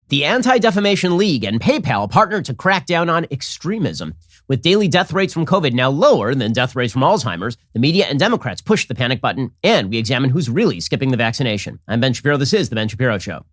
The Anti-Defamation League and PayPal partnered to crack down on extremism. With daily death rates from COVID now lower than death rates from Alzheimer's, the media and Democrats push the panic button, and we examine who's really skipping the vaccination. I'm Ben Shapiro. This is The Ben Shapiro Show.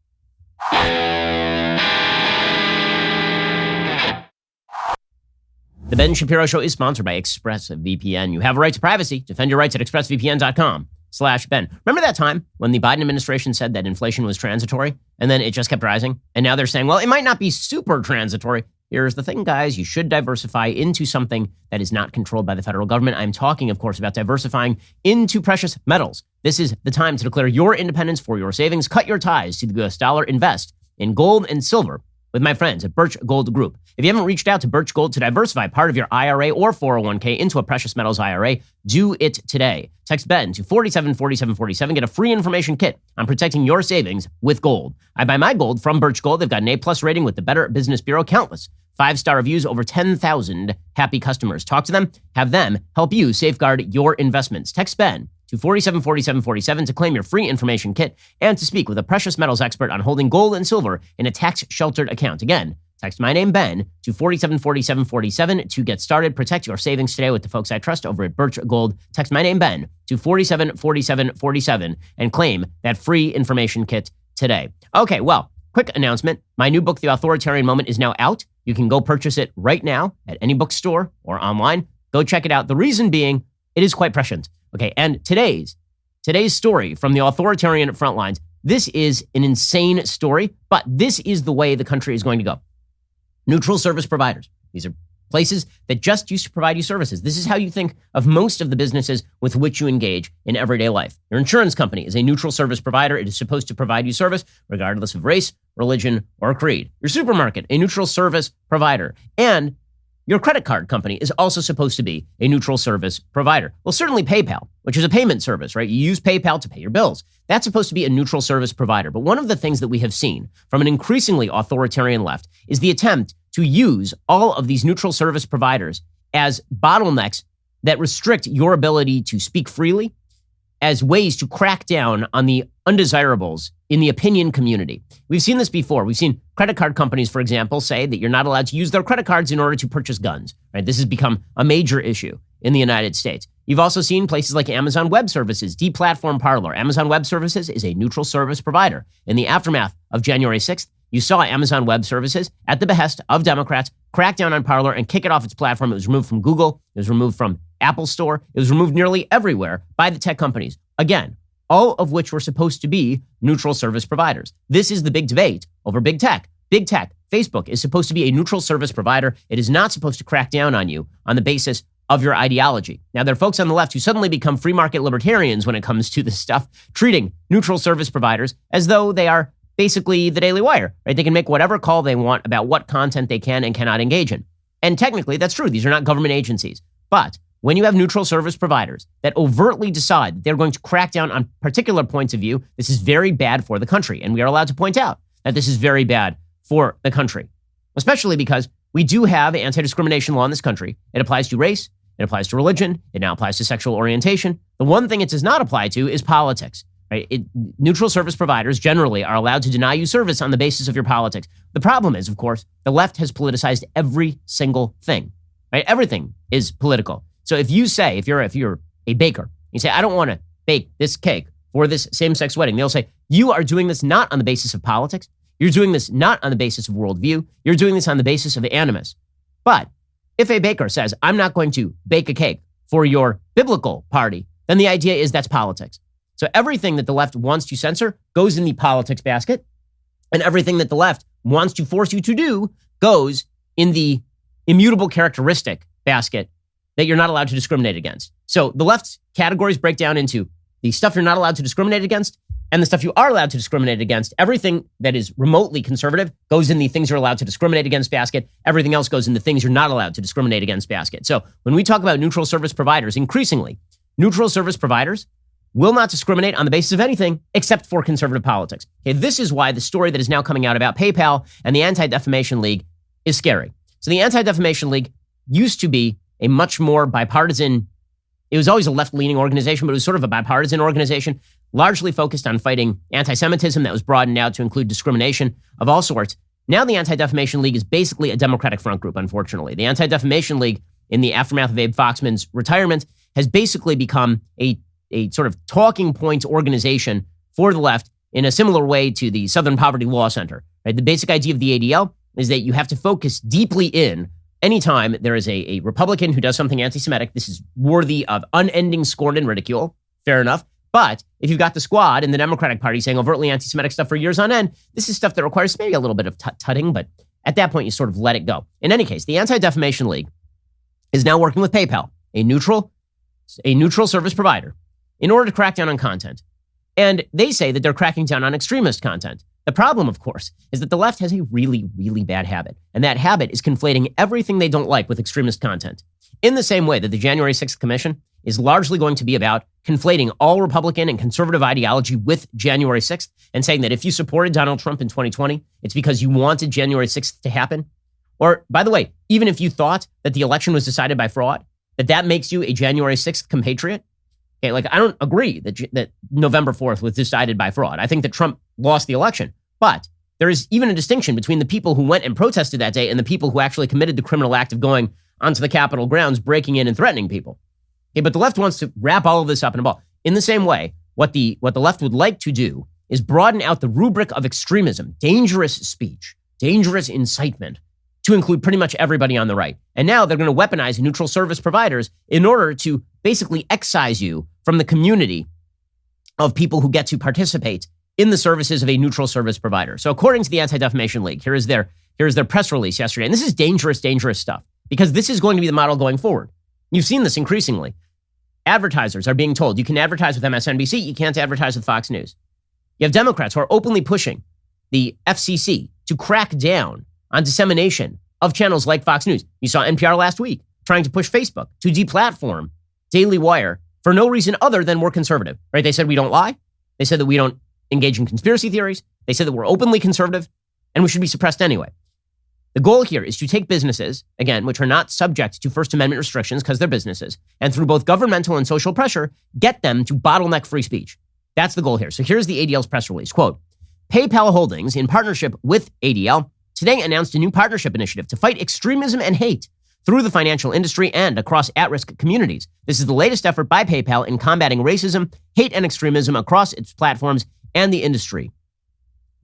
The Ben Shapiro Show is sponsored by ExpressVPN. You have a right to privacy. Defend your rights at expressvpn.com/Ben. Remember that time when the Biden administration said that inflation was transitory and then it just kept rising? And now they're saying, well, it might not be super transitory. Here's the thing, guys. You should diversify into something that is not controlled by the federal government. I'm talking, of course, about diversifying into precious metals. This is the time to declare your independence for your savings. Cut your ties to the U.S. dollar. Invest in gold and silver with my friends at Birch Gold Group. If you haven't reached out to Birch Gold to diversify part of your IRA or 401k into a precious metals IRA, do it today. Text Ben to 474747. Get a free information kit on protecting your savings with gold. I buy my gold from Birch Gold. They've got an A+ rating with the Better Business Bureau. Countless 5-star reviews, over 10,000 happy customers. Talk to them, have them help you safeguard your investments. Text Ben to 474747 to claim your free information kit and to speak with a precious metals expert on holding gold and silver in a tax-sheltered account. Again, text my name, Ben, to 474747 to get started. Protect your savings today with the folks I trust over at Birch Gold. Text my name, Ben, to 474747 and claim that free information kit today. Okay, well, quick announcement. My new book, The Authoritarian Moment, is now out. You can go purchase it right now at any bookstore or online. Go check it out. The reason being, it is quite prescient. Okay, and today's story from the authoritarian front lines, this is an insane story, but this is the way the country is going to go. Neutral service providers. These are places that just used to provide you services. This is how you think of most of the businesses with which you engage in everyday life. Your insurance company is a neutral service provider. It is supposed to provide you service regardless of race, religion, or creed. Your supermarket, a neutral service provider. And your credit card company is also supposed to be a neutral service provider. Well, certainly PayPal, which is a payment service, right? You use PayPal to pay your bills. That's supposed to be a neutral service provider. But one of the things that we have seen from an increasingly authoritarian left is the attempt to use all of these neutral service providers as bottlenecks that restrict your ability to speak freely, as ways to crack down on the undesirables in the opinion community. We've seen this before. We've seen credit card companies, for example, say that you're not allowed to use their credit cards in order to purchase guns. Right? This has become a major issue in the United States. You've also seen places like Amazon Web Services deplatform Parler. Amazon Web Services is a neutral service provider. In the aftermath of January 6th, you saw Amazon Web Services, at the behest of Democrats, crack down on Parler and kick it off its platform. It was removed from Google. It was removed from Apple Store. It was removed nearly everywhere by the tech companies. Again, all of which were supposed to be neutral service providers. This is the big debate over big tech. Big tech, Facebook, is supposed to be a neutral service provider. It is not supposed to crack down on you on the basis of your ideology. Now, there are folks on the left who suddenly become free market libertarians when it comes to this stuff, treating neutral service providers as though they are basically the Daily Wire, right? They can make whatever call they want about what content they can and cannot engage in. And technically, that's true. These are not government agencies. But when you have neutral service providers that overtly decide that they're going to crack down on particular points of view, this is very bad for the country. And we are allowed to point out that this is very bad for the country, especially because we do have anti-discrimination law in this country. It applies to race. It applies to religion. It now applies to sexual orientation. The one thing it does not apply to is politics. Right? Neutral service providers generally are allowed to deny you service on the basis of your politics. The problem is, of course, the left has politicized every single thing. Right? Everything is political. So if you say, if you're a baker, you say, I don't want to bake this cake for this same-sex wedding, they'll say, you are doing this not on the basis of politics. You're doing this not on the basis of worldview. You're doing this on the basis of animus. But if a baker says, I'm not going to bake a cake for your biblical party, then the idea is that's politics. So everything that the left wants to censor goes in the politics basket, and everything that the left wants to force you to do goes in the immutable characteristic basket that you're not allowed to discriminate against. So the left's categories break down into the stuff you're not allowed to discriminate against and the stuff you are allowed to discriminate against. Everything that is remotely conservative goes in the things you're allowed to discriminate against basket. Everything else goes in the things you're not allowed to discriminate against basket. So when we talk about neutral service providers, increasingly, neutral service providers will not discriminate on the basis of anything except for conservative politics. Okay, this is why the story that is now coming out about PayPal and the Anti-Defamation League is scary. So the Anti-Defamation League used to be a much more bipartisan, it was always a left-leaning organization, but it was sort of a bipartisan organization, largely focused on fighting anti-Semitism that was broadened out to include discrimination of all sorts. Now the Anti-Defamation League is basically a Democratic front group, unfortunately. The Anti-Defamation League, in the aftermath of Abe Foxman's retirement, has basically become a sort of talking points organization for the left in a similar way to the Southern Poverty Law Center. Right? The basic idea of the ADL is that you have to focus deeply in anytime there is a Republican who does something anti-Semitic. This is worthy of unending scorn and ridicule. Fair enough. But if you've got the squad in the Democratic Party saying overtly anti-Semitic stuff for years on end, this is stuff that requires maybe a little bit of tutting, but at that point, you sort of let it go. In any case, the Anti-Defamation League is now working with PayPal, a neutral service provider, in order to crack down on content. And they say that they're cracking down on extremist content. The problem, of course, is that the left has a really, really bad habit. And that habit is conflating everything they don't like with extremist content. In the same way that the January 6th Commission is largely going to be about conflating all Republican and conservative ideology with January 6th and saying that if you supported Donald Trump in 2020, it's because you wanted January 6th to happen. Or, by the way, even if you thought that the election was decided by fraud, that makes you a January 6th compatriot. Okay, like I don't agree that November 4th was decided by fraud. I think that Trump lost the election. But there is even a distinction between the people who went and protested that day and the people who actually committed the criminal act of going onto the Capitol grounds, breaking in and threatening people. Okay, but the left wants to wrap all of this up in a ball. In the same way, what the left would like to do is broaden out the rubric of extremism, dangerous speech, dangerous incitement, to include pretty much everybody on the right. And now they're going to weaponize neutral service providers in order to basically excise you from the community of people who get to participate in the services of a neutral service provider. So according to the Anti-Defamation League, here is their press release yesterday. And this is dangerous, dangerous stuff, because this is going to be the model going forward. You've seen this increasingly. Advertisers are being told you can advertise with MSNBC, you can't advertise with Fox News. You have Democrats who are openly pushing the FCC to crack down on dissemination of channels like Fox News. You saw NPR last week trying to push Facebook to deplatform Daily Wire for no reason other than we're conservative, right? They said we don't lie. They said that we don't engage in conspiracy theories. They said that we're openly conservative and we should be suppressed anyway. The goal here is to take businesses, again, which are not subject to First Amendment restrictions because they're businesses, and through both governmental and social pressure, get them to bottleneck free speech. That's the goal here. So here's the ADL's press release. Quote, PayPal Holdings, in partnership with ADL, today announced a new partnership initiative to fight extremism and hate through the financial industry and across at-risk communities. This is the latest effort by PayPal in combating racism, hate, and extremism across its platforms and the industry.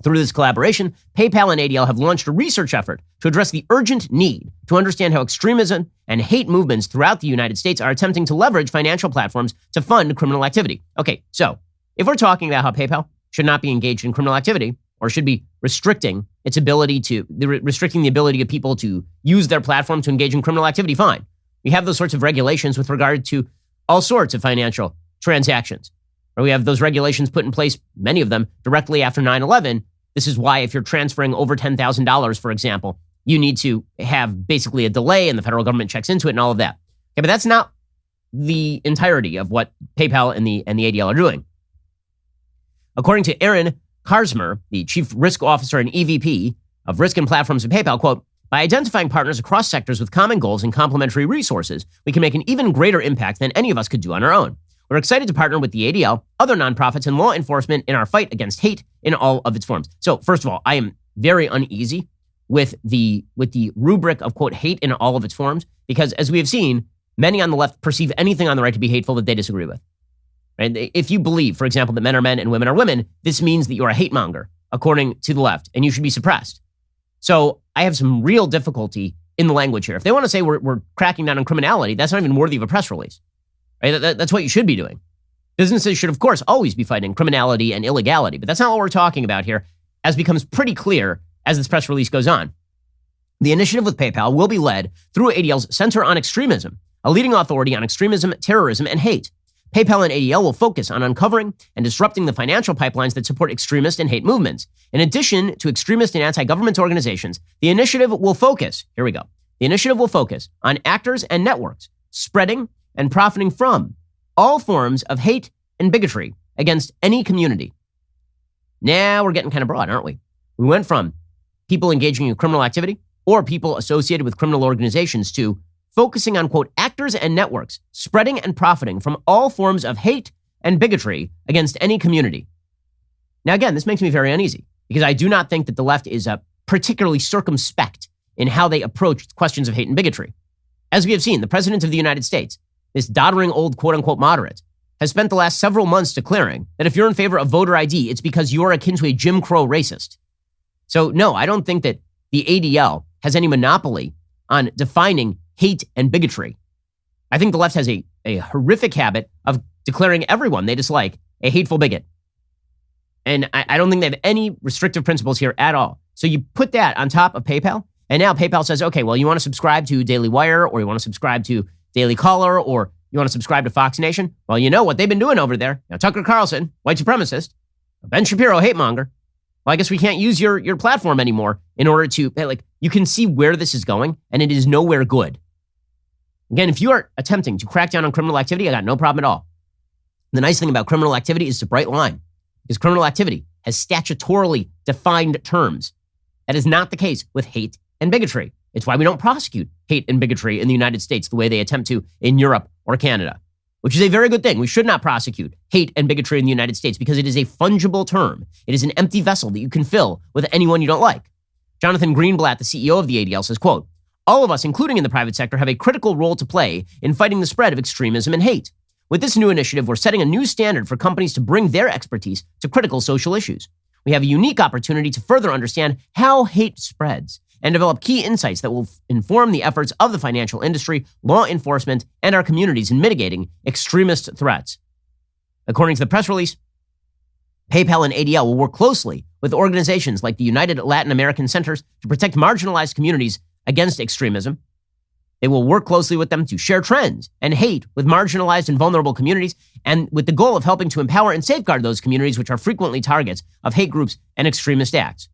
Through this collaboration, PayPal and ADL have launched a research effort to address the urgent need to understand how extremism and hate movements throughout the United States are attempting to leverage financial platforms to fund criminal activity. Okay, so if we're talking about how PayPal should not be engaged in criminal activity or should be restricting its ability to, restricting the ability of people to use their platform to engage in criminal activity, fine. We have those sorts of regulations with regard to all sorts of financial transactions. Or we have those regulations put in place, many of them, directly after 9/11. This is why if you're transferring over $10,000, for example, you need to have basically a delay and the federal government checks into it and all of that. Okay, but that's not the entirety of what PayPal and the ADL are doing. According to Aaron Karsmer, the Chief Risk Officer and EVP of Risk and Platforms at PayPal, quote, by identifying partners across sectors with common goals and complementary resources, we can make an even greater impact than any of us could do on our own. We're excited to partner with the ADL, other nonprofits, and law enforcement in our fight against hate in all of its forms. So, first of all, I am very uneasy with the rubric of, quote, hate in all of its forms, because as we have seen, many on the left perceive anything on the right to be hateful that they disagree with. Right? If you believe, for example, that men are men and women are women, this means that you're a hate monger, according to the left, and you should be suppressed. So I have some real difficulty in the language here. If they want to say we're cracking down on criminality, that's not even worthy of a press release. Right? That's what you should be doing. Businesses should, of course, always be fighting criminality and illegality, but that's not what we're talking about here, as becomes pretty clear as this press release goes on. The initiative with PayPal will be led through ADL's Center on Extremism, a leading authority on extremism, terrorism, and hate. PayPal and ADL will focus on uncovering and disrupting the financial pipelines that support extremist and hate movements. In addition to extremist and anti-government organizations, the initiative will focus, here we go, the initiative will focus on actors and networks spreading and profiting from all forms of hate and bigotry against any community. Now we're getting kind of broad, aren't we? We went from people engaging in criminal activity or people associated with criminal organizations to focusing on, quote, actors and networks spreading and profiting from all forms of hate and bigotry against any community. Now, again, this makes me very uneasy because I do not think that the left is particularly circumspect in how they approach questions of hate and bigotry. As we have seen, the President of the United States, this doddering old quote-unquote moderate, has spent the last several months declaring that if you're in favor of voter ID, it's because you're akin to a Jim Crow racist. So no, I don't think that the ADL has any monopoly on defining hate and bigotry. I think the left has a horrific habit of declaring everyone they dislike a hateful bigot. And I don't think they have any restrictive principles here at all. So you put that on top of PayPal, and now PayPal says, okay, well, you want to subscribe to Daily Wire, or you want to subscribe to Daily Caller, or you want to subscribe to Fox Nation? Well, you know what they've been doing over there. Now, Tucker Carlson, white supremacist, Ben Shapiro, hate monger. Well, I guess we can't use your platform anymore in order to, like, you can see where this is going, and it is nowhere good. Again, if you are attempting to crack down on criminal activity, I got no problem at all. The nice thing about criminal activity is it's a bright line, because criminal activity has statutorily defined terms. That is not the case with hate and bigotry. It's why we don't prosecute hate and bigotry in the United States the way they attempt to in Europe or Canada, which is a very good thing. We should not prosecute hate and bigotry in the United States because it is a fungible term. It is an empty vessel that you can fill with anyone you don't like. Jonathan Greenblatt, the CEO of the ADL, says, quote, all of us, including in the private sector, have a critical role to play in fighting the spread of extremism and hate. With this new initiative, we're setting a new standard for companies to bring their expertise to critical social issues. We have a unique opportunity to further understand how hate spreads and develop key insights that will inform the efforts of the financial industry, law enforcement, and our communities in mitigating extremist threats. According to the press release, PayPal and ADL will work closely with organizations like the United Latin American Centers to protect marginalized communities against extremism. They will work closely with them to share trends and hate with marginalized and vulnerable communities, and with the goal of helping to empower and safeguard those communities which are frequently targets of hate groups and extremist acts.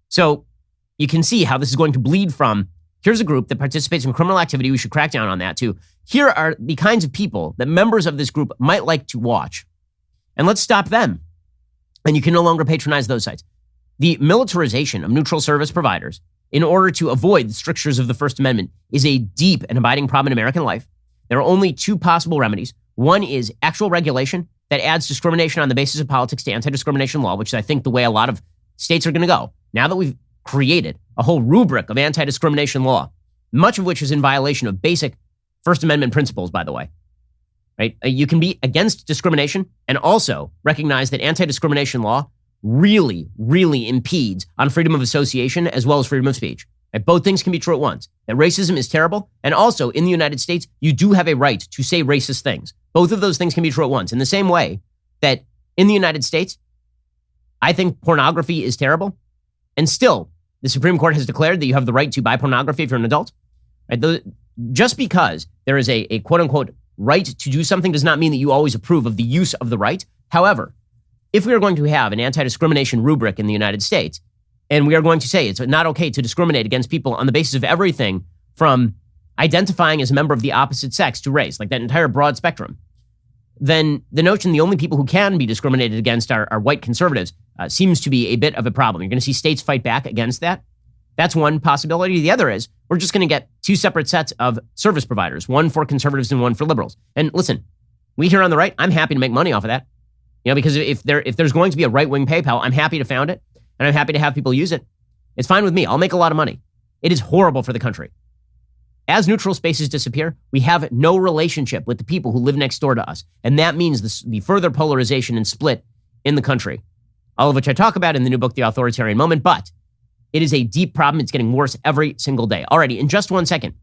So you can see how this is going to bleed from, here's a group that participates in criminal activity, we should crack down on that, to here are the kinds of people that members of this group might like to watch. And let's stop them. And you can no longer patronize those sites. The militarization of neutral service providers in order to avoid the strictures of the First Amendment is a deep and abiding problem in American life. There are only two possible remedies. One is actual regulation that adds discrimination on the basis of politics to anti-discrimination law, which is, I think, the way a lot of states are going to go. Now that we've created a whole rubric of anti-discrimination law, much of which is in violation of basic First Amendment principles, by the way, right? You can be against discrimination and also recognize that anti-discrimination law really, really impedes on freedom of association as well as freedom of speech. Right? Both things can be true at once. That racism is terrible, and also in the United States, you do have a right to say racist things. Both of those things can be true at once. In the same way that in the United States, I think pornography is terrible, and still, the Supreme Court has declared that you have the right to buy pornography if you're an adult. Right? Just because there is a quote-unquote right to do something does not mean that you always approve of the use of the right. However, if we are going to have an anti-discrimination rubric in the United States, and we are going to say it's not okay to discriminate against people on the basis of everything from identifying as a member of the opposite sex to race, like that entire broad spectrum, then the notion the only people who can be discriminated against are white conservatives seems to be a bit of a problem. You're going to see states fight back against that. That's one possibility. The other is we're just going to get two separate sets of service providers, one for conservatives and one for liberals. And listen, we here on the right, I'm happy to make money off of that. You know, because if there's going to be a right-wing PayPal, I'm happy to found it, and I'm happy to have people use it. It's fine with me. I'll make a lot of money. It is horrible for the country. As neutral spaces disappear, we have no relationship with the people who live next door to us, and that means the further polarization and split in the country, all of which I talk about in the new book, The Authoritarian Moment, but it is a deep problem. It's getting worse every single day. Alrighty, in just 1 second,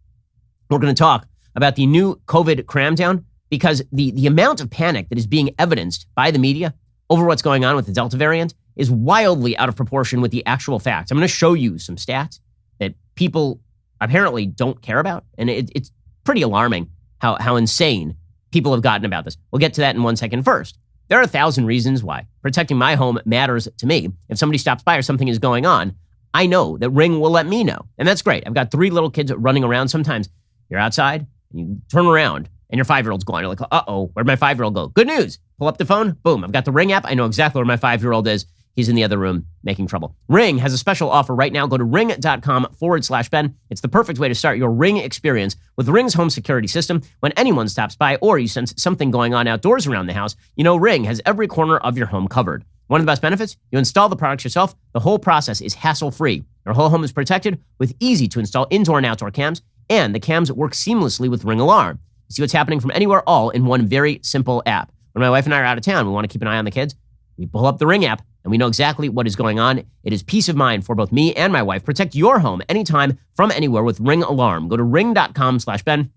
we're going to talk about the new COVID cramdown, because the amount of panic that is being evidenced by the media over what's going on with the Delta variant is wildly out of proportion with the actual facts. I'm going to show you some stats that people apparently don't care about, and it's pretty alarming how insane people have gotten about this. We'll get to that in 1 second. First, there are 1,000 reasons why protecting my home matters to me. If somebody stops by or something is going on, I know that Ring will let me know, and that's great. I've got 3 little kids running around. Sometimes you're outside, and you turn around, and your 5-year-old's gone. You're like, uh-oh, where'd my 5-year-old go? Good news. Pull up the phone. Boom. I've got the Ring app. I know exactly where my 5-year-old is. He's in the other room making trouble. Ring has a special offer right now. Go to ring.com/Ben. It's the perfect way to start your Ring experience with Ring's home security system. When anyone stops by or you sense something going on outdoors around the house, you know Ring has every corner of your home covered. One of the best benefits, you install the products yourself. The whole process is hassle-free. Your whole home is protected with easy-to-install indoor and outdoor cams, and the cams work seamlessly with Ring Alarm. You see what's happening from anywhere, all in one very simple app. When my wife and I are out of town, we want to keep an eye on the kids. We pull up the Ring app, and we know exactly what is going on. It is peace of mind for both me and my wife. Protect your home anytime from anywhere with Ring Alarm. Go to ring.com/Ben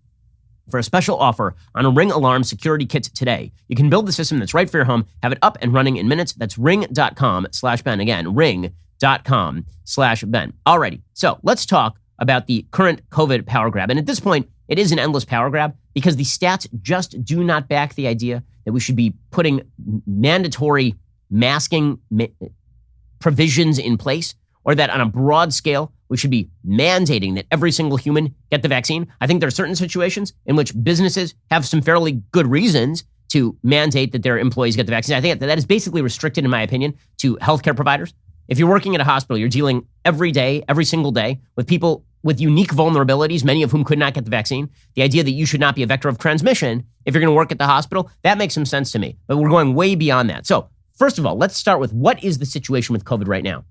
for a special offer on a Ring Alarm security kit today. You can build the system that's right for your home, have it up and running in minutes. That's ring.com/Ben. Again, ring.com/Ben. Alrighty, so let's talk about the current COVID power grab. And at this point, it is an endless power grab because the stats just do not back the idea that we should be putting mandatory masking provisions in place, or that on a broad scale, we should be mandating that every single human get the vaccine. I think there are certain situations in which businesses have some fairly good reasons to mandate that their employees get the vaccine. I think that is basically restricted, in my opinion, to healthcare providers. If you're working at a hospital, you're dealing every day, every single day, with people with unique vulnerabilities, many of whom could not get the vaccine. The idea that you should not be a vector of transmission if you're going to work at the hospital, that makes some sense to me. But we're going way beyond that. So first of all, let's start with what is the situation with COVID right now?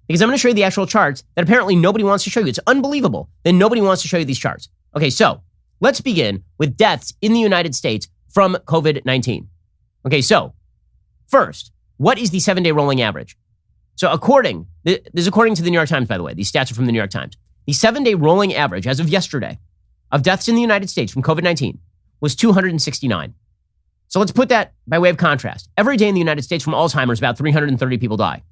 Because I'm going to show you the actual charts that apparently nobody wants to show you. It's unbelievable that nobody wants to show you these charts. Okay, so let's begin with deaths in the United States from COVID-19. Okay, so first, what is the 7-day rolling average? So this is according to the New York Times, by the way. These stats are from the New York Times. The 7-day rolling average as of yesterday of deaths in the United States from COVID-19 was 269. So let's put that by way of contrast. Every day in the United States from Alzheimer's, about 330 people die.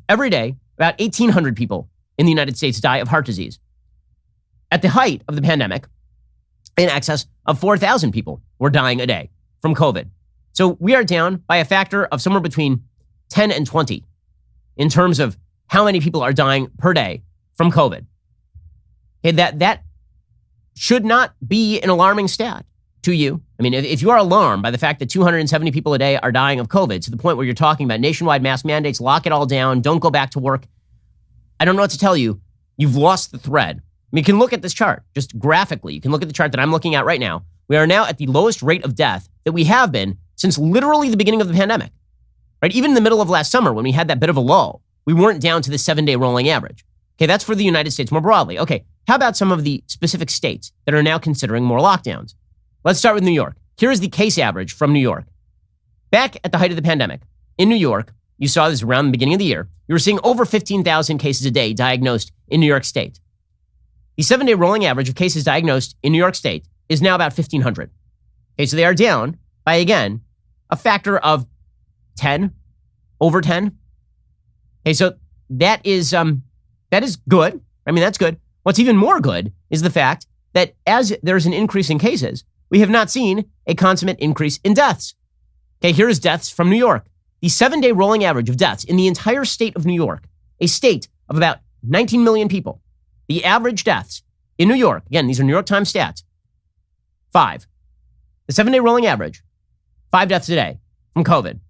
Every day, about 1,800 people in the United States die of heart disease. At the height of the pandemic, in excess of 4,000 people were dying a day from COVID. So we are down by a factor of somewhere between 10 and 20 in terms of how many people are dying per day from COVID. Okay, that should not be an alarming stat to you. I mean, if you are alarmed by the fact that 270 people a day are dying of COVID to the point where you're talking about nationwide mask mandates, lock it all down, don't go back to work, I don't know what to tell you. You've lost the thread. I mean, you can look at this chart just graphically. You can look at the chart that I'm looking at right now. We are now at the lowest rate of death that we have been since literally the beginning of the pandemic. Right? Even in the middle of last summer when we had that bit of a lull, we weren't down to the 7-day rolling average. Okay, that's for the United States more broadly. Okay, how about some of the specific states that are now considering more lockdowns? Let's start with New York. Here is the case average from New York. Back at the height of the pandemic, in New York, you saw this around the beginning of the year, you were seeing over 15,000 cases a day diagnosed in New York State. The 7-day rolling average of cases diagnosed in New York State is now about 1,500. Okay, so they are down by, again, a factor of 10, over 10. Okay, so that is good. I mean, that's good. What's even more good is the fact that as there's an increase in cases, we have not seen a consummate increase in deaths. Okay, here is deaths from New York. The 7-day rolling average of deaths in the entire state of New York, a state of about 19 million people, the average deaths in New York, again, these are New York Times stats, 5. The 7-day rolling average, 5 deaths a day from COVID.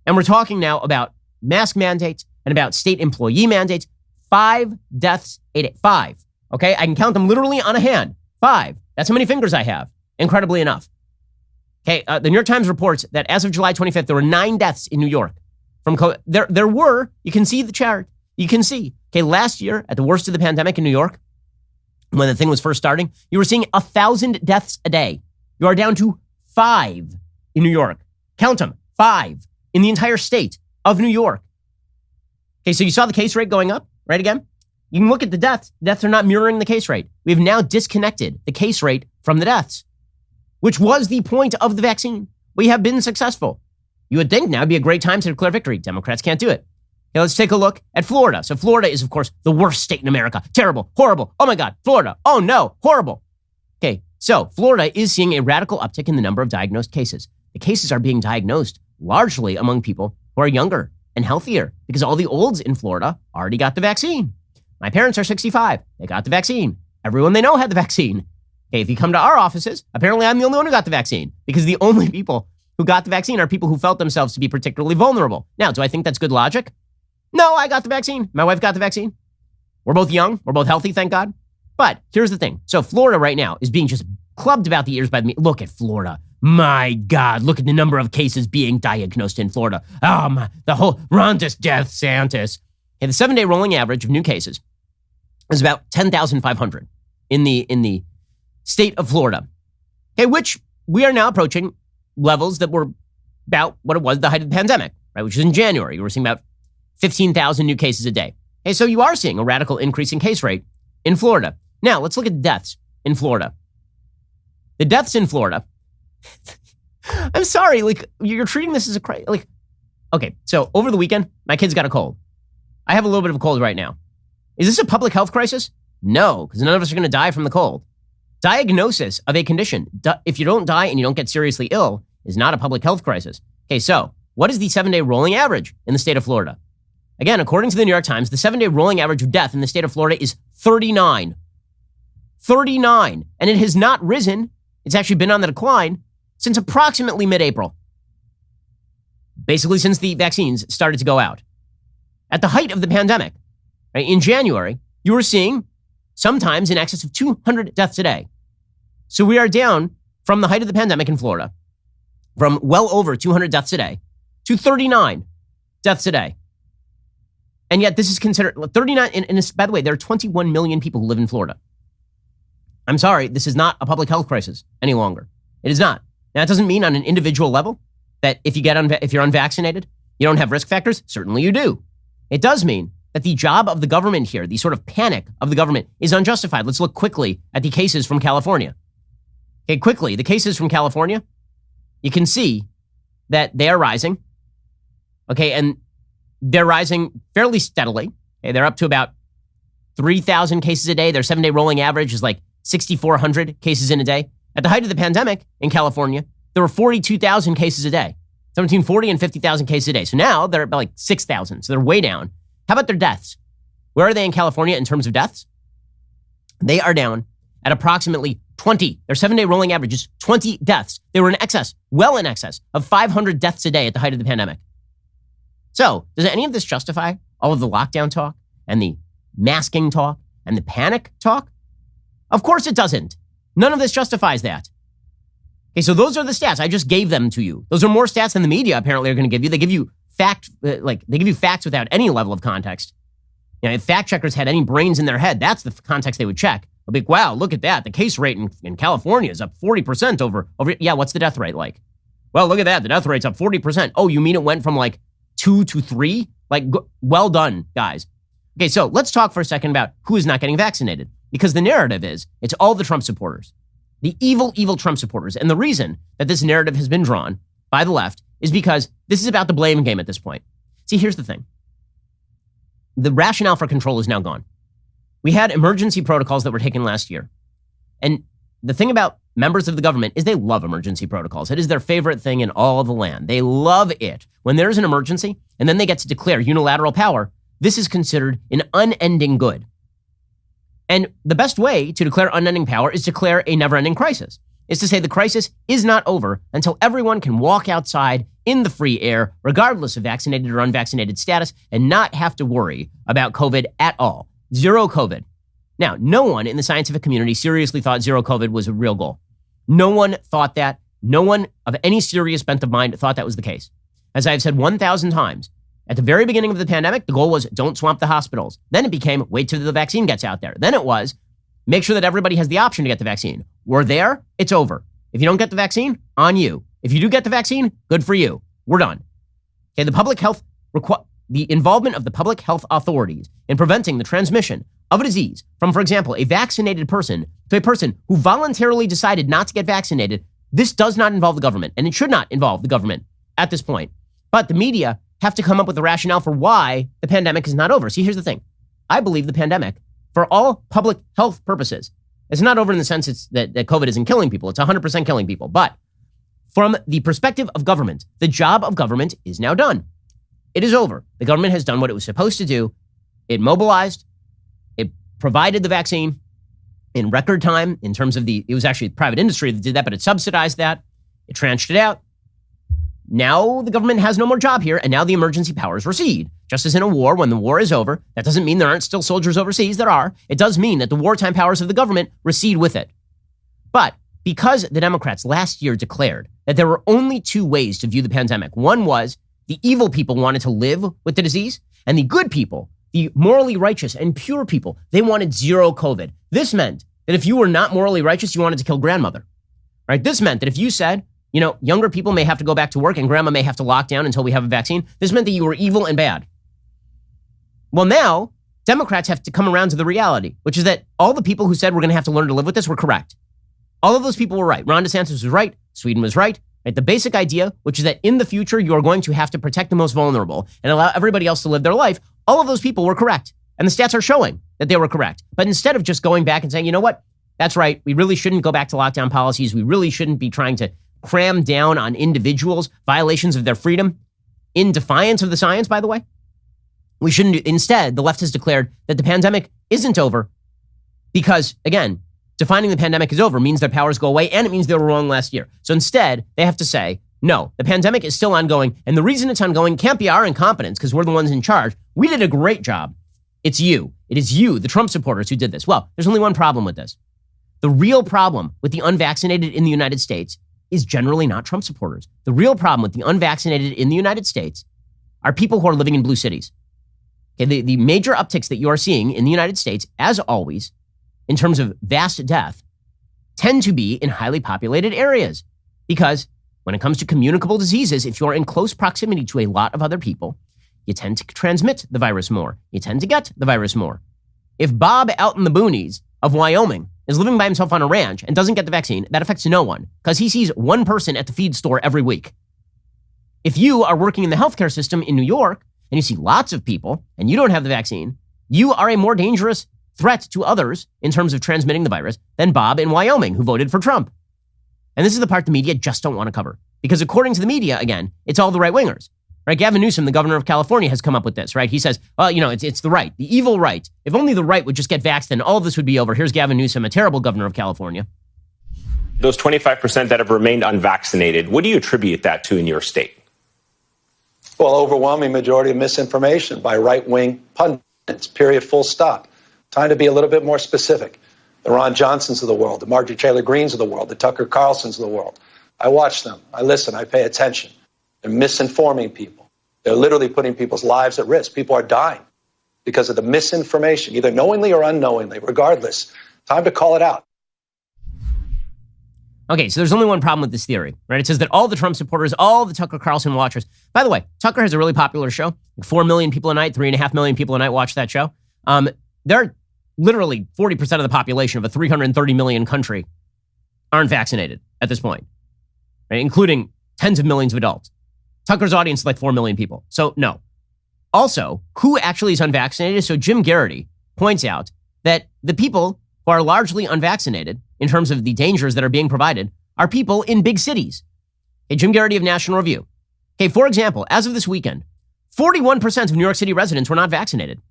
And we're talking now about mask mandates and about state employee mandates. 5 deaths a day. 5. Okay, I can count them literally on a hand. 5. That's how many fingers I have, incredibly enough. Okay, the New York Times reports that as of July 25th, there were 9 deaths in New York from COVID. There were, you can see the chart. You can see, okay, last year at the worst of the pandemic in New York, when the thing was first starting, you were seeing 1,000 deaths a day. You are down to 5 in New York. Count them, 5 in the entire state of New York. Okay, so you saw the case rate going up, right again? You can look at the deaths. Deaths are not mirroring the case rate. We've now disconnected the case rate from the deaths, which was the point of the vaccine. We have been successful. You would think now would be a great time to declare victory. Democrats can't do it. Okay, let's take a look at Florida. So Florida is, of course, the worst state in America. Terrible, horrible. Oh my God, Florida. Oh no, horrible. Okay, so Florida is seeing a radical uptick in the number of diagnosed cases. The cases are being diagnosed largely among people who are younger and healthier because all the olds in Florida already got the vaccine. My parents are 65. They got the vaccine. Everyone they know had the vaccine. Okay, if you come to our offices, apparently I'm the only one who got the vaccine because the only people who got the vaccine are people who felt themselves to be particularly vulnerable. Now, do I think that's good logic? No, I got the vaccine. My wife got the vaccine. We're both young. We're both healthy, thank God. But here's the thing. So Florida right now is being just clubbed about the ears by me. Look at Florida. My God, look at the number of cases being diagnosed in Florida. Oh, my, the whole Ron DeSantis. Okay, the 7-day rolling average of new cases is about 10,500 in the state of Florida. Okay, which we are now approaching levels that were about what it was at the height of the pandemic, right? Which is in January. We're seeing about 15,000 new cases a day. Okay, so you are seeing a radical increase in case rate in Florida. Now, let's look at deaths in Florida. The deaths in Florida, I'm sorry, like, you're treating this as a crisis. Like, okay, so over the weekend, my kids got a cold. I have a little bit of a cold right now. Is this a public health crisis? No, because none of us are going to die from the cold. Diagnosis of a condition, if you don't die and you don't get seriously ill, is not a public health crisis. Okay, so what is the 7-day rolling average in the state of Florida? Again, according to the New York Times, the 7-day rolling average of death in the state of Florida is 39. 39. And it has not risen. It's actually been on the decline since approximately mid-April. Basically, since the vaccines started to go out. At the height of the pandemic, right, in January, you were seeing sometimes in excess of 200 deaths a day. So we are down from the height of the pandemic in Florida, from well over 200 deaths a day to 39 deaths a day. And yet this is considered 39. And by the way, there are 21 million people who live in Florida. I'm sorry, this is not a public health crisis any longer. It is not. Now, that doesn't mean on an individual level that if you're unvaccinated, you don't have risk factors. Certainly you do. It does mean that the job of the government here, the sort of panic of the government, is unjustified. Let's look quickly at the cases from California. Okay, quickly, the cases from California, you can see that they are rising. Okay, and they're rising fairly steadily. Okay, they're up to about 3,000 cases a day. Their 7-day rolling average is like 6,400 cases in a day. At the height of the pandemic in California, there were 42,000 cases a day, between 40 and 50,000 cases a day. So now they're about like 6,000. So they're way down. How about their deaths? Where are they in California in terms of deaths? They are down at approximately 20. Their 7-day rolling average is 20 deaths. They were in excess, well in excess of 500 deaths a day at the height of the pandemic. So does any of this justify all of the lockdown talk and the masking talk and the panic talk? Of course it doesn't. None of this justifies that. Okay, so those are the stats. I just gave them to you. Those are more stats than the media apparently are going to give you. They give you they give you facts without any level of context. You know, if fact checkers had any brains in their head, that's the context they would check. They'll be like, wow, look at that. The case rate in California is up 40% over. Yeah, what's the death rate like? Well, look at that. The death rate's up 40%. Oh, you mean it went from like 2 to 3? Like, well done, guys. Okay, so let's talk for a second about who is not getting vaccinated. Because the narrative is, it's all the Trump supporters. The evil, evil Trump supporters. And the reason that this narrative has been drawn by the left is because this is about the blame game at this point. See, here's the thing. The rationale for control is now gone. We had emergency protocols that were taken last year. And the thing about members of the government is they love emergency protocols. It is their favorite thing in all of the land. They love it. When there's an emergency and then they get to declare unilateral power, this is considered an unending good. And the best way to declare unending power is to declare a never-ending crisis. Is to say the crisis is not over until everyone can walk outside in the free air, regardless of vaccinated or unvaccinated status, and not have to worry about COVID at all. Zero COVID. Now, no one in the scientific community seriously thought zero COVID was a real goal. No one thought that. No one of any serious bent of mind thought that was the case. As I've said 1,000 times, at the very beginning of the pandemic, the goal was don't swamp the hospitals. Then it became wait till the vaccine gets out there. Then it was make sure that everybody has the option to get the vaccine. We're there. It's over. If you don't get the vaccine, on you. If you do get the vaccine, good for you. We're done. Okay, the involvement of the public health authorities in preventing the transmission of a disease from, for example, a vaccinated person to a person who voluntarily decided not to get vaccinated, this does not involve the government, and it should not involve the government at this point. But the media have to come up with a rationale for why the pandemic is not over. See, here's the thing. I believe the pandemic, for all public health purposes, it's not over in the sense that COVID isn't killing people. It's 100% killing people. But from the perspective of government, the job of government is now done. It is over. The government has done what it was supposed to do. It mobilized. It provided the vaccine in record time in terms of it was actually private industry that did that, but it subsidized that. It tranched it out. Now the government has no more job here, and now the emergency powers recede. Just as in a war, when the war is over, that doesn't mean there aren't still soldiers overseas. There are. It does mean that the wartime powers of the government recede with it. But because the Democrats last year declared that there were only two ways to view the pandemic. One was the evil people wanted to live with the disease, and the good people, the morally righteous and pure people, they wanted zero COVID. This meant that if you were not morally righteous, you wanted to kill grandmother, right? This meant that if you said, younger people may have to go back to work and grandma may have to lock down until we have a vaccine, this meant that you were evil and bad. Well, now Democrats have to come around to the reality, which is that all the people who said we're going to have to learn to live with this were correct. All of those people were right. Ron DeSantis was right. Sweden was right. Right? The basic idea, which is that in the future, you are going to have to protect the most vulnerable and allow everybody else to live their life. All of those people were correct. And the stats are showing that they were correct. But instead of just going back and saying, you know what? That's right. We really shouldn't go back to lockdown policies. We really shouldn't be trying to cram down on individuals, violations of their freedom in defiance of the science, by the way. We shouldn't. Instead, the left has declared that the pandemic isn't over because, again, defining the pandemic is over means their powers go away, and it means they were wrong last year. So instead, they have to say, no, the pandemic is still ongoing, and the reason it's ongoing can't be our incompetence because we're the ones in charge. We did a great job. It's you. It is you, the Trump supporters, who did this. Well, there's only one problem with this. The real problem with the unvaccinated in the United States is generally not Trump supporters. The real problem with the unvaccinated in the United States are people who are living in blue cities. Okay, the major upticks that you are seeing in the United States, as always, in terms of vast death, tend to be in highly populated areas. Because when it comes to communicable diseases, if you're in close proximity to a lot of other people, you tend to transmit the virus more. You tend to get the virus more. If Bob out in the boonies of Wyoming is living by himself on a ranch and doesn't get the vaccine, that affects no one because he sees one person at the feed store every week. If you are working in the healthcare system in New York and you see lots of people and you don't have the vaccine, you are a more dangerous threat to others in terms of transmitting the virus than Bob in Wyoming who voted for Trump. And this is the part the media just don't want to cover because according to the media, again, it's all the right wingers. Right? Gavin Newsom, the governor of California, has come up with this, right? He says, well, it's the right, the evil right. If only the right would just get vaxxed, then all of this would be over. Here's Gavin Newsom, a terrible governor of California. Those 25% that have remained unvaccinated, what do you attribute that to in your state? Well, overwhelming majority of misinformation by right-wing pundits, period, full stop. Time to be a little bit more specific. The Ron Johnsons of the world, the Marjorie Taylor Greens of the world, the Tucker Carlsons of the world. I watch them. I listen. I pay attention. They're misinforming people. They're literally putting people's lives at risk. People are dying because of the misinformation, either knowingly or unknowingly, regardless. Time to call it out. Okay, so there's only one problem with this theory, right? It says that all the Trump supporters, all the Tucker Carlson watchers, by the way, Tucker has a really popular show. Like 4 million people a night, 3.5 million people a night watch that show. There are literally 40% of the population of a 330 million country aren't vaccinated at this point, right? Including tens of millions of adults. Tucker's audience is like 4 million people. So no. Also, who actually is unvaccinated? So Jim Garrity points out that the people who are largely unvaccinated in terms of the dangers that are being provided are people in big cities. Okay, Jim Garrity of National Review. Okay, for example, as of this weekend, 41% of New York City residents were not vaccinated.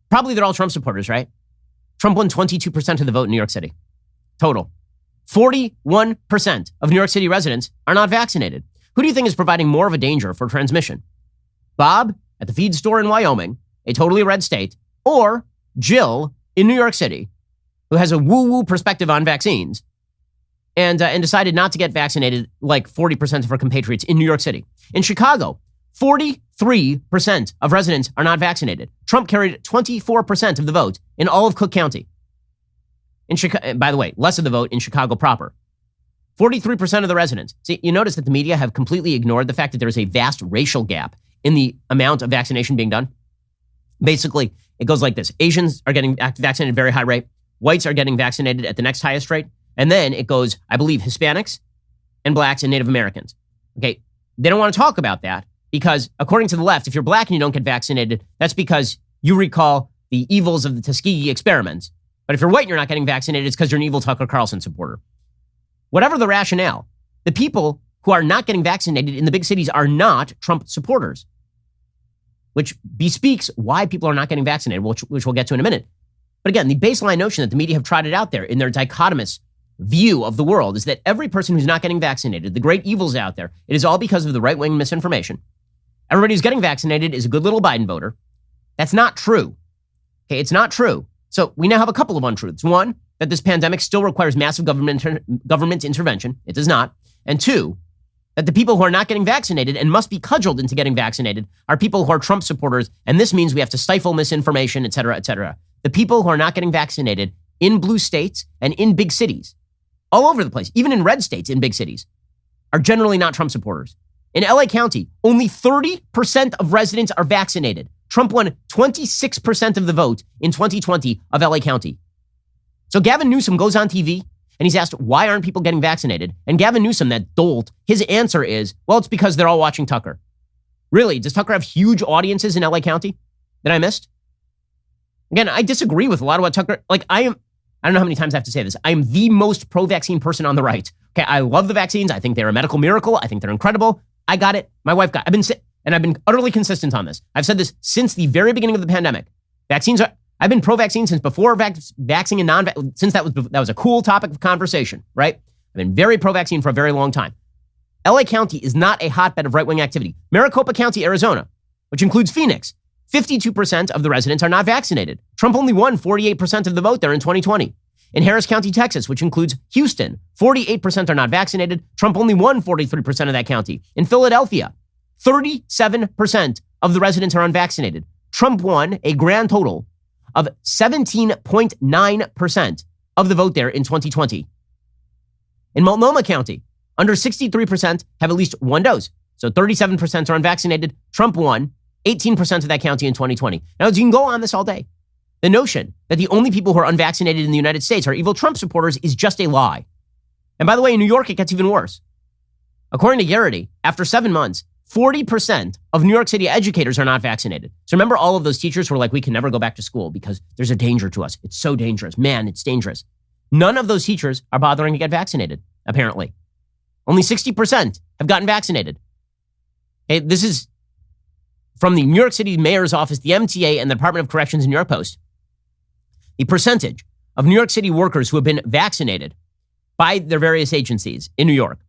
Probably they're all Trump supporters, right? Trump won 22% of the vote in New York City. Total. 41% of New York City residents are not vaccinated. Who do you think is providing more of a danger for transmission? Bob at the feed store in Wyoming, a totally red state, or Jill in New York City, who has a woo-woo perspective on vaccines and decided not to get vaccinated like 40% of her compatriots in New York City. In Chicago, 43% of residents are not vaccinated. Trump carried 24% of the vote in all of Cook County. In Chicago, by the way, less of the vote in Chicago proper. 43% of the residents. See, you notice that the media have completely ignored the fact that there is a vast racial gap in the amount of vaccination being done. Basically, it goes like this. Asians are getting vaccinated at a very high rate. Whites are getting vaccinated at the next highest rate. And then it goes, I believe, Hispanics and blacks and Native Americans. Okay, they don't want to talk about that because according to the left, if you're black and you don't get vaccinated, that's because you recall the evils of the Tuskegee experiments. But if you're white and you're not getting vaccinated, it's because you're an evil Tucker Carlson supporter. Whatever the rationale, the people who are not getting vaccinated in the big cities are not Trump supporters, which bespeaks why people are not getting vaccinated, which we'll get to in a minute. But again, the baseline notion that the media have trotted out there in their dichotomous view of the world is that every person who's not getting vaccinated, the great evils out there, it is all because of the right-wing misinformation. Everybody who's getting vaccinated is a good little Biden voter. That's not true. Okay, it's not true. So we now have a couple of untruths. One, that this pandemic still requires massive government intervention. It does not. And two, that the people who are not getting vaccinated and must be cudgeled into getting vaccinated are people who are Trump supporters, and this means we have to stifle misinformation, et cetera, et cetera. The people who are not getting vaccinated in blue states and in big cities, all over the place, even in red states in big cities, are generally not Trump supporters. In LA County, only 30% of residents are vaccinated. Trump won 26% of the vote in 2020 of LA County. So Gavin Newsom goes on TV and he's asked, why aren't people getting vaccinated? And Gavin Newsom, that dolt, his answer is, well, it's because they're all watching Tucker. Really? Does Tucker have huge audiences in LA County that I missed? Again, I disagree with a lot of what Tucker, I don't know how many times I have to say this. I am the most pro-vaccine person on the right. Okay, I love the vaccines. I think they're a medical miracle. I think they're incredible. I got it. My wife got it. I've been utterly consistent on this. I've said this since the very beginning of the pandemic. I've been pro-vaccine since before vaccine and non-vaccine, since that was a cool topic of conversation, right? I've been very pro-vaccine for a very long time. LA County is not a hotbed of right-wing activity. Maricopa County, Arizona, which includes Phoenix, 52% of the residents are not vaccinated. Trump only won 48% of the vote there in 2020. In Harris County, Texas, which includes Houston, 48% are not vaccinated. Trump only won 43% of that county. In Philadelphia, 37% of the residents are unvaccinated. Trump won a grand total of 17.9% of the vote there in 2020. In Multnomah County, under 63% have at least one dose. So 37% are unvaccinated. Trump won 18% of that county in 2020. Now, you can go on this all day. The notion that the only people who are unvaccinated in the United States are evil Trump supporters is just a lie. And by the way, in New York, it gets even worse. According to Garrity, after 7 months, 40% of New York City educators are not vaccinated. So remember all of those teachers who were like, we can never go back to school because there's a danger to us. It's so dangerous. Man, it's dangerous. None of those teachers are bothering to get vaccinated, apparently. Only 60% have gotten vaccinated. Hey, this is from the New York City Mayor's Office, the MTA, and the Department of Corrections in New York Post. The percentage of New York City workers who have been vaccinated by their various agencies in New York.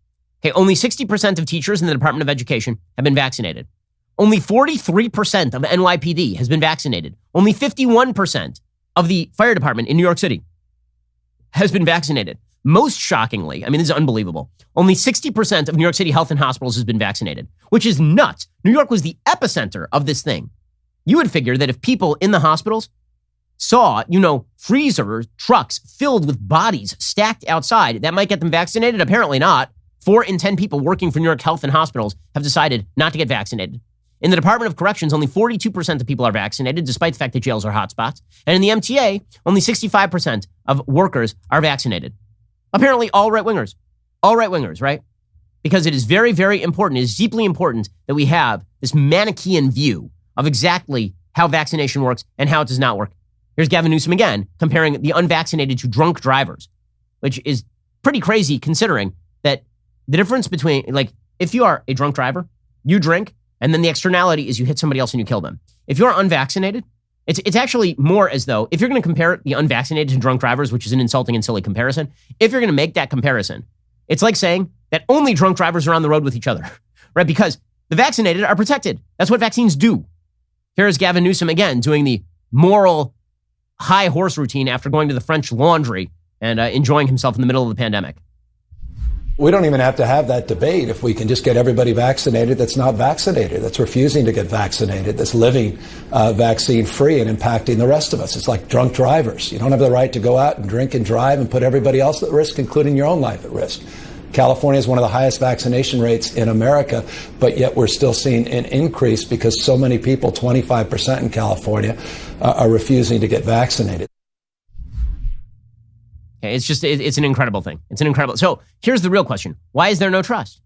Okay, only 60% of teachers in the Department of Education have been vaccinated. Only 43% of NYPD has been vaccinated. Only 51% of the fire department in New York City has been vaccinated. Most shockingly, this is unbelievable, only 60% of New York City health and hospitals has been vaccinated, which is nuts. New York was the epicenter of this thing. You would figure that if people in the hospitals saw, freezer trucks filled with bodies stacked outside, that might get them vaccinated. Apparently not. 4 in 10 people working for New York health and hospitals have decided not to get vaccinated. In the Department of Corrections, only 42% of people are vaccinated, despite the fact that jails are hotspots. And in the MTA, only 65% of workers are vaccinated. Apparently all right-wingers. All right-wingers, right? Because it is very, very important, it is deeply important that we have this Manichaean view of exactly how vaccination works and how it does not work. Here's Gavin Newsom again, comparing the unvaccinated to drunk drivers, which is pretty crazy considering that the difference between, if you are a drunk driver, you drink, and then the externality is you hit somebody else and you kill them. If you're unvaccinated, it's actually more as though, if you're going to compare the unvaccinated to drunk drivers, which is an insulting and silly comparison, if you're going to make that comparison, it's like saying that only drunk drivers are on the road with each other, right? Because the vaccinated are protected. That's what vaccines do. Here is Gavin Newsom again doing the moral high horse routine after going to the French Laundry and enjoying himself in the middle of the pandemic. We don't even have to have that debate if we can just get everybody vaccinated that's not vaccinated, that's refusing to get vaccinated, that's living vaccine-free and impacting the rest of us. It's like drunk drivers. You don't have the right to go out and drink and drive and put everybody else at risk, including your own life at risk. California is one of the highest vaccination rates in America, but yet we're still seeing an increase because so many people, 25% in California, are refusing to get vaccinated. It's an incredible thing. So here's the real question. Why is there no trust?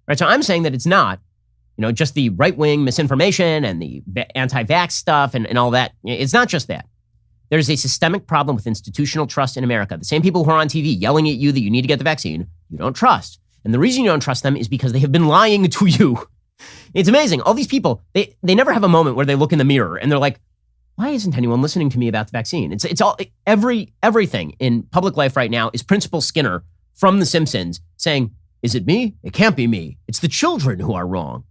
Right. So I'm saying that it's not, just the right-wing misinformation and the anti-vax stuff and all that. It's not just that. There's a systemic problem with institutional trust in America. The same people who are on TV yelling at you that you need to get the vaccine, you don't trust. And the reason you don't trust them is because they have been lying to you. It's amazing. All these people, they never have a moment where they look in the mirror and they're like, why isn't anyone listening to me about the vaccine? It's all everything in public life right now is Principal Skinner from The Simpsons saying, is it me? It can't be me. It's the children who are wrong.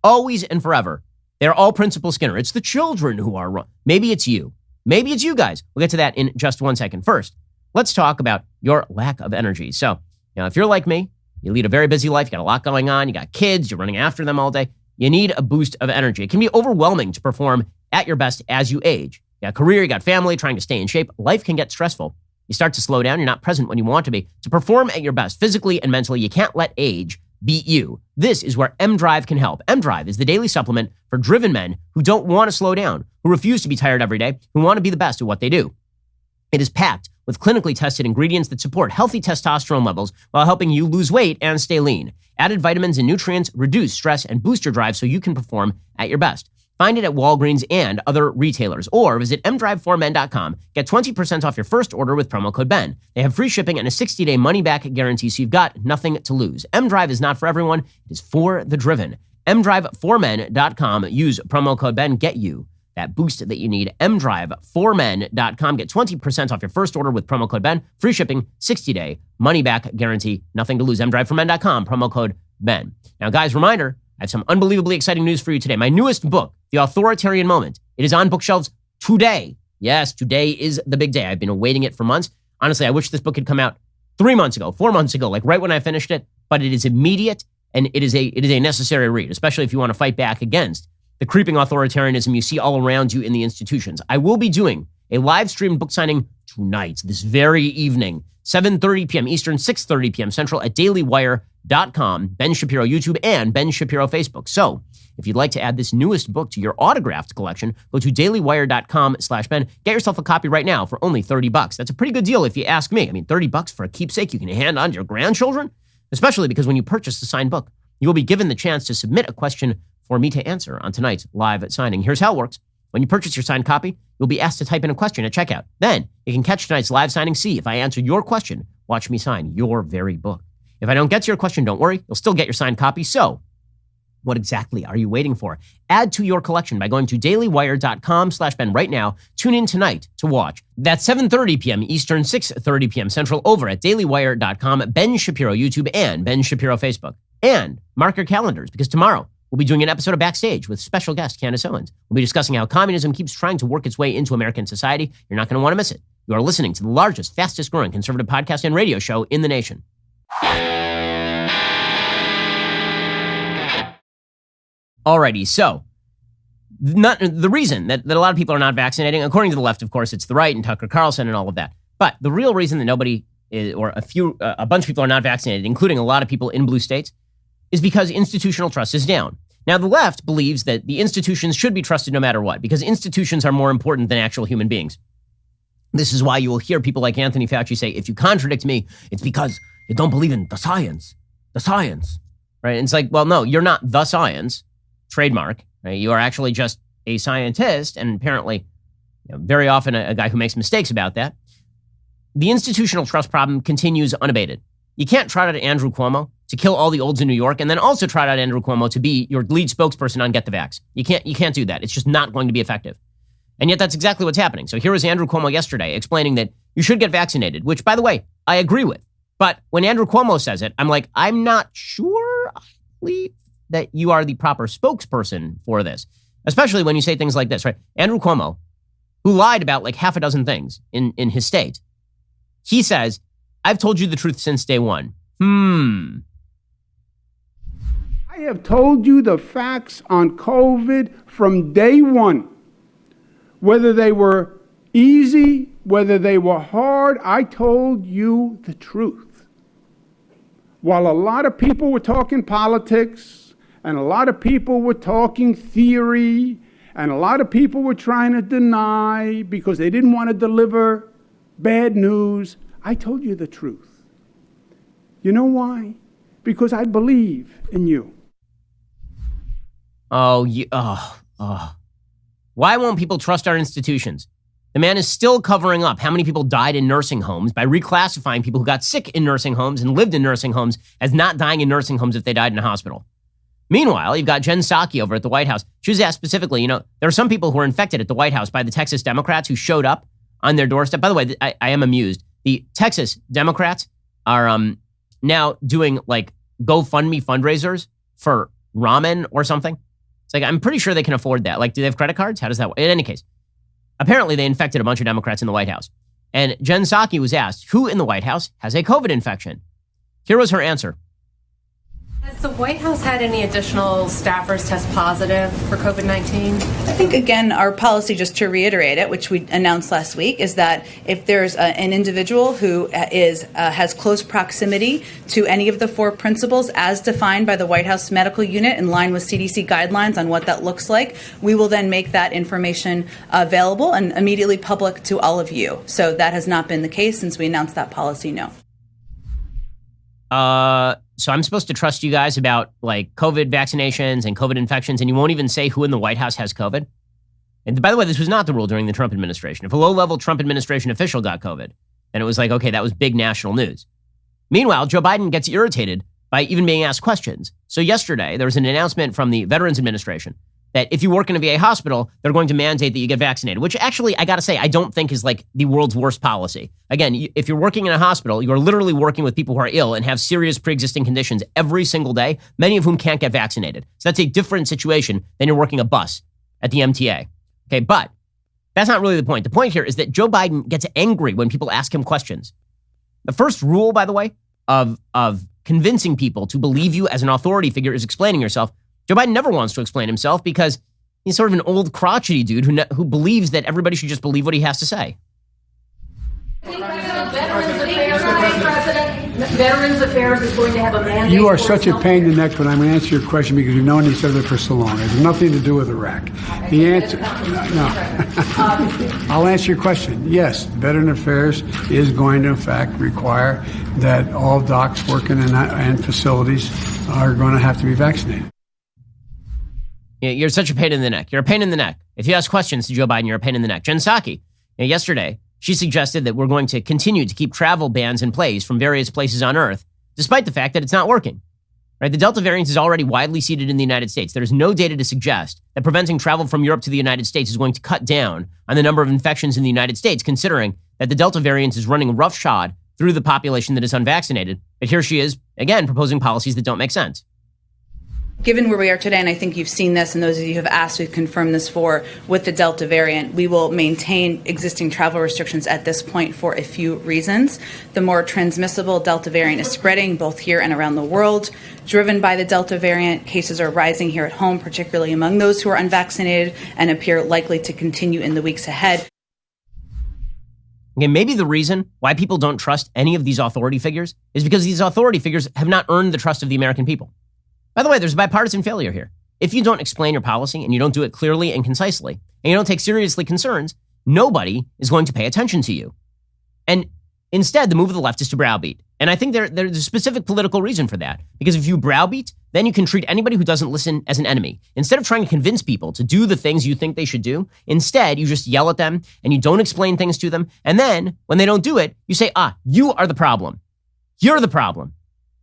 Always and forever. They're all Principal Skinner. It's the children who are wrong. Maybe it's you. Maybe it's you guys. We'll get to that in just 1 second. First, let's talk about your lack of energy. So, if you're like me, you lead a very busy life, you got a lot going on, you got kids, you're running after them all day, you need a boost of energy. It can be overwhelming to perform at your best as you age. You got a career, you got family, trying to stay in shape. Life can get stressful. You start to slow down, you're not present when you want to be. To perform at your best, physically and mentally, you can't let age beat you. This is where M-Drive can help. M-Drive is the daily supplement for driven men who don't want to slow down, who refuse to be tired every day, who want to be the best at what they do. It is packed with clinically tested ingredients that support healthy testosterone levels while helping you lose weight and stay lean. Added vitamins and nutrients reduce stress and boost your drive so you can perform at your best. Find it at Walgreens and other retailers, or visit mdrive4men.com. Get 20% off your first order with promo code BEN. They have free shipping and a 60-day money-back guarantee, so you've got nothing to lose. M-Drive is not for everyone. It is for the driven. mdrive4men.com. Use promo code BEN. Get you that boost that you need. mdrive4men.com. Get 20% off your first order with promo code BEN. Free shipping, 60-day money-back guarantee. Nothing to lose. mdrive4men.com. Promo code BEN. Now, guys, reminder, I have some unbelievably exciting news for you today. My newest book, The Authoritarian Moment. It is on bookshelves today. Yes, today is the big day. I've been awaiting it for months. Honestly, I wish this book had come out 3 months ago, 4 months ago, like right when I finished it. But it is immediate, and it is a necessary read, especially if you want to fight back against the creeping authoritarianism you see all around you in the institutions. I will be doing a live stream book signing tonight, this very evening, 7:30 p.m. Eastern, 6:30 p.m. Central at dailywire.com, Ben Shapiro YouTube, and Ben Shapiro Facebook. So if you'd like to add this newest book to your autographed collection, go to dailywire.com/Ben. Get yourself a copy right now for only $30. That's a pretty good deal if you ask me. I mean, $30 for a keepsake you can hand on to your grandchildren, especially because when you purchase the signed book, you will be given the chance to submit a question for me to answer on tonight's live signing. Here's how it works. When you purchase your signed copy, you'll be asked to type in a question at checkout. Then you can catch tonight's live signing, see if I answer your question, watch me sign your very book. If I don't get to your question, don't worry. You'll still get your signed copy. So what exactly are you waiting for? Add to your collection by going to dailywire.com/Ben right now. Tune in tonight to watch. That's 7:30 p.m. Eastern, 6:30 p.m. Central over at dailywire.com, Ben Shapiro YouTube, and Ben Shapiro Facebook. And mark your calendars, because tomorrow we'll be doing an episode of Backstage with special guest Candace Owens. We'll be discussing how communism keeps trying to work its way into American society. You're not going to want to miss it. You are listening to the largest, fastest growing conservative podcast and radio show in the nation. Alrighty, so the reason that a lot of people are not vaccinating, according to the left, of course, it's the right and Tucker Carlson and all of that. But the real reason that nobody is, or a bunch of people are not vaccinated, including a lot of people in blue states, is because institutional trust is down. Now, the left believes that the institutions should be trusted no matter what, because institutions are more important than actual human beings. This is why you will hear people like Anthony Fauci say, if you contradict me, it's because you don't believe in the science, right? And it's like, well, no, you're not the science, trademark, right? You are actually just a scientist, and apparently, very often a guy who makes mistakes about that. The institutional trust problem continues unabated. You can't trot out Andrew Cuomo to kill all the olds in New York and then also trot out Andrew Cuomo to be your lead spokesperson on Get the Vax. You can't do that. It's just not going to be effective. And yet that's exactly what's happening. So here was Andrew Cuomo yesterday explaining that you should get vaccinated, which, by the way, I agree with. But when Andrew Cuomo says it, I'm like, I'm not sure I believe that you are the proper spokesperson for this, especially when you say things like this, right? Andrew Cuomo, who lied about like half a dozen things in his state, he says, I've told you the truth since day one. I have told you the facts on COVID from day one. Whether they were easy, whether they were hard, I told you the truth. While a lot of people were talking politics, and a lot of people were talking theory, and a lot of people were trying to deny because they didn't want to deliver bad news, I told you the truth. You know why? Because I believe in you. Why won't people trust our institutions? The man is still covering up how many people died in nursing homes by reclassifying people who got sick in nursing homes and lived in nursing homes as not dying in nursing homes if they died in a hospital. Meanwhile, you've got Jen Psaki over at the White House. She was asked specifically, there are some people who were infected at the White House by the Texas Democrats who showed up on their doorstep. By the way, I am amused. The Texas Democrats are now doing like GoFundMe fundraisers for ramen or something. It's like, I'm pretty sure they can afford that. Like, do they have credit cards? How does that work? In any case, apparently they infected a bunch of Democrats in the White House. And Jen Psaki was asked who in the White House has a COVID infection. Here was her answer. Has the White House had any additional staffers test positive for COVID-19? I think, again, our policy, just to reiterate it, which we announced last week, is that if there's an individual who has close proximity to any of the four principles as defined by the White House Medical Unit in line with CDC guidelines on what that looks like, we will then make that information available and immediately public to all of you. So that has not been the case since we announced that policy, no. So I'm supposed to trust you guys about like COVID vaccinations and COVID infections, and you won't even say who in the White House has COVID? And by the way, this was not the rule during the Trump administration. If a low-level Trump administration official got COVID, then it was like, okay, that was big national news. Meanwhile, Joe Biden gets irritated by even being asked questions. So yesterday, there was an announcement from the Veterans Administration that if you work in a VA hospital, they're going to mandate that you get vaccinated, which actually, I got to say, I don't think is like the world's worst policy. Again, if you're working in a hospital, you're literally working with people who are ill and have serious pre-existing conditions every single day, many of whom can't get vaccinated. So that's a different situation than you're working a bus at the MTA. Okay, but that's not really the point. The point here is that Joe Biden gets angry when people ask him questions. The first rule, by the way, of convincing people to believe you as an authority figure is explaining yourself. Joe Biden never wants to explain himself because he's sort of an old crotchety dude who believes that everybody should just believe what he has to say. Veterans Affairs is going to have a mandate. You are such a pain in the neck when I'm going to answer your question because we've known each other for so long. It has nothing to do with Iraq. The answer, no. I'll answer your question. Yes, Veteran Affairs is going to, in fact, require that all docs working in facilities are going to have to be vaccinated. You're such a pain in the neck. You're a pain in the neck. If you ask questions to Joe Biden, you're a pain in the neck. Jen Psaki, yesterday, she suggested that we're going to continue to keep travel bans in place from various places on Earth, despite the fact that it's not working. Right? The Delta variant is already widely seeded in the United States. There is no data to suggest that preventing travel from Europe to the United States is going to cut down on the number of infections in the United States, considering that the Delta variant is running roughshod through the population that is unvaccinated. But here she is, again, proposing policies that don't make sense. Given where we are today, and I think you've seen this, and those of you who have asked, we've confirmed this with the Delta variant, we will maintain existing travel restrictions at this point for a few reasons. The more transmissible Delta variant is spreading both here and around the world. Driven by the Delta variant, cases are rising here at home, particularly among those who are unvaccinated, and appear likely to continue in the weeks ahead. Okay, maybe the reason why people don't trust any of these authority figures is because these authority figures have not earned the trust of the American people. By the way, there's a bipartisan failure here. If you don't explain your policy and you don't do it clearly and concisely, and you don't take seriously concerns, nobody is going to pay attention to you. And instead, the move of the left is to browbeat. And I think there's a specific political reason for that. Because if you browbeat, then you can treat anybody who doesn't listen as an enemy. Instead of trying to convince people to do the things you think they should do, instead, you just yell at them and you don't explain things to them. And then, when they don't do it, you say, you are the problem. You're the problem.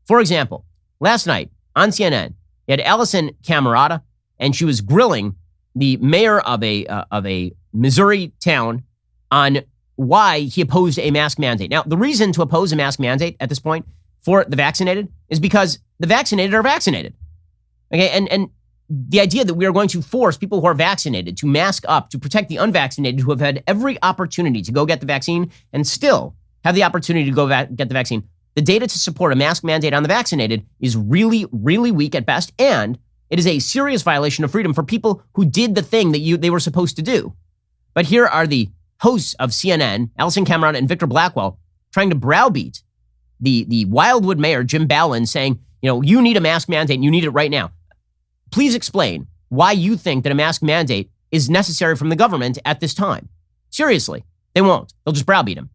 For example, last night, on CNN, you had Allison Camerata, and she was grilling the mayor of a Missouri town on why he opposed a mask mandate. Now, the reason to oppose a mask mandate at this point for the vaccinated is because the vaccinated are vaccinated. Okay, and the idea that we are going to force people who are vaccinated to mask up to protect the unvaccinated who have had every opportunity to go get the vaccine and still have the opportunity to go get the vaccine. The data to support a mask mandate on the vaccinated is really, really weak at best, and it is a serious violation of freedom for people who did the thing that they were supposed to do. But here are the hosts of CNN, Allison Camerata and Victor Blackwell, trying to browbeat the Wildwood mayor, Jim Ballin, saying, you need a mask mandate and you need it right now. Please explain why you think that a mask mandate is necessary from the government at this time. Seriously, they won't. They'll just browbeat him.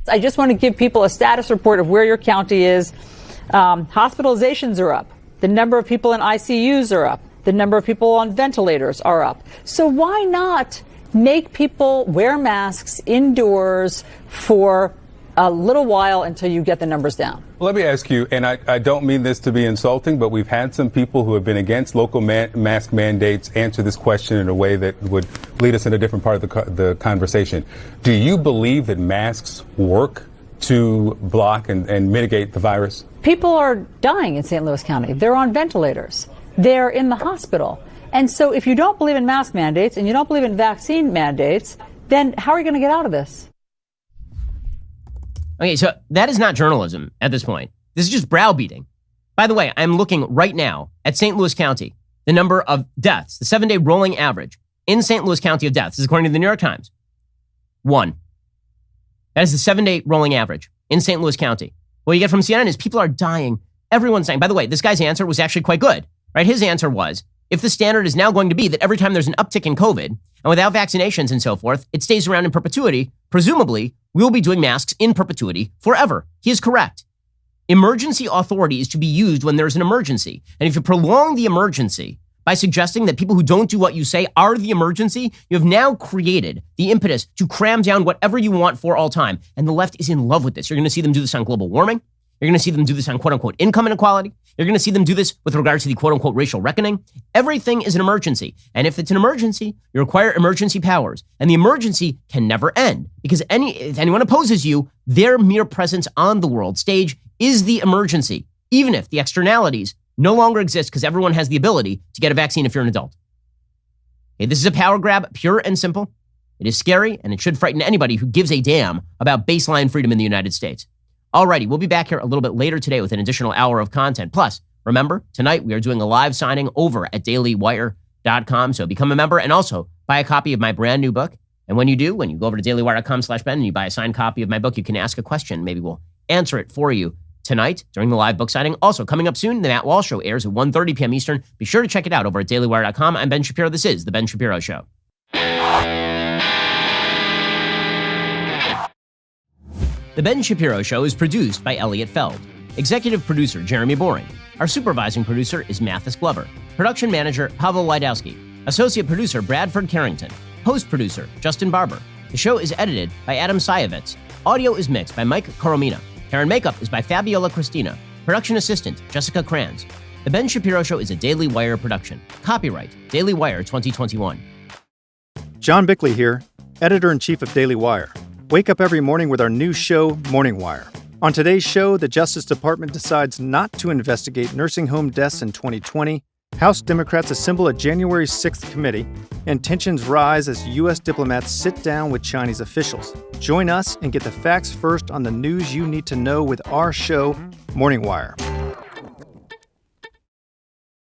I just want to give people a status report of where your county is. Hospitalizations are up. The number of people in ICUs are up. The number of people on ventilators are up. So why not make people wear masks indoors for a little while until you get the numbers down? Well, let me ask you, and I don't mean this to be insulting, but we've had some people who have been against local mask mandates answer this question in a way that would lead us in a different part of the conversation. Do you believe that masks work to block and mitigate the virus? People are dying in St. Louis County. They're on ventilators. They're in the hospital. And so if you don't believe in mask mandates and you don't believe in vaccine mandates, then how are you going to get out of this? Okay, so that is not journalism at this point. This is just browbeating. By the way, I'm looking right now at St. Louis County, the number of deaths, the 7-day rolling average in St. Louis County of deaths, this is according to the New York Times. 1. That is the 7-day rolling average in St. Louis County. What you get from CNN is people are dying. Everyone's dying. By the way, this guy's answer was actually quite good, right? His answer was, if the standard is now going to be that every time there's an uptick in COVID, and without vaccinations and so forth, it stays around in perpetuity, presumably, we will be doing masks in perpetuity forever. He is correct. Emergency authority is to be used when there's an emergency. And if you prolong the emergency by suggesting that people who don't do what you say are the emergency, you have now created the impetus to cram down whatever you want for all time. And the left is in love with this. You're going to see them do this on global warming. You're going to see them do this on quote-unquote income inequality. You're going to see them do this with regard to the quote-unquote racial reckoning. Everything is an emergency. And if it's an emergency, you require emergency powers. And the emergency can never end because if anyone opposes you, their mere presence on the world stage is the emergency, even if the externalities no longer exist because everyone has the ability to get a vaccine if you're an adult. Okay, this is a power grab, pure and simple. It is scary, and it should frighten anybody who gives a damn about baseline freedom in the United States. Alrighty, we'll be back here a little bit later today with an additional hour of content. Plus, remember, tonight we are doing a live signing over at dailywire.com. So become a member and also buy a copy of my brand new book. And when you do, when you go over to dailywire.com/Ben and you buy a signed copy of my book, you can ask a question. Maybe we'll answer it for you tonight during the live book signing. Also, coming up soon, the Matt Walsh Show airs at 1:30 p.m. Eastern. Be sure to check it out over at dailywire.com. I'm Ben Shapiro. This is The Ben Shapiro Show. The Ben Shapiro Show is produced by Elliot Feld. Executive producer, Jeremy Boring. Our supervising producer is Mathis Glover. Production manager, Pavel Wydowski. Associate producer, Bradford Carrington. Host producer, Justin Barber. The show is edited by Adam Sayevitz. Audio is mixed by Mike Coromina. Hair and makeup is by Fabiola Cristina. Production assistant, Jessica Kranz. The Ben Shapiro Show is a Daily Wire production. Copyright, Daily Wire 2021. John Bickley here, editor-in-chief of Daily Wire. Wake up every morning with our new show, Morning Wire. On today's show, the Justice Department decides not to investigate nursing home deaths in 2020, House Democrats assemble a January 6th committee, and tensions rise as U.S. diplomats sit down with Chinese officials. Join us and get the facts first on the news you need to know with our show, Morning Wire.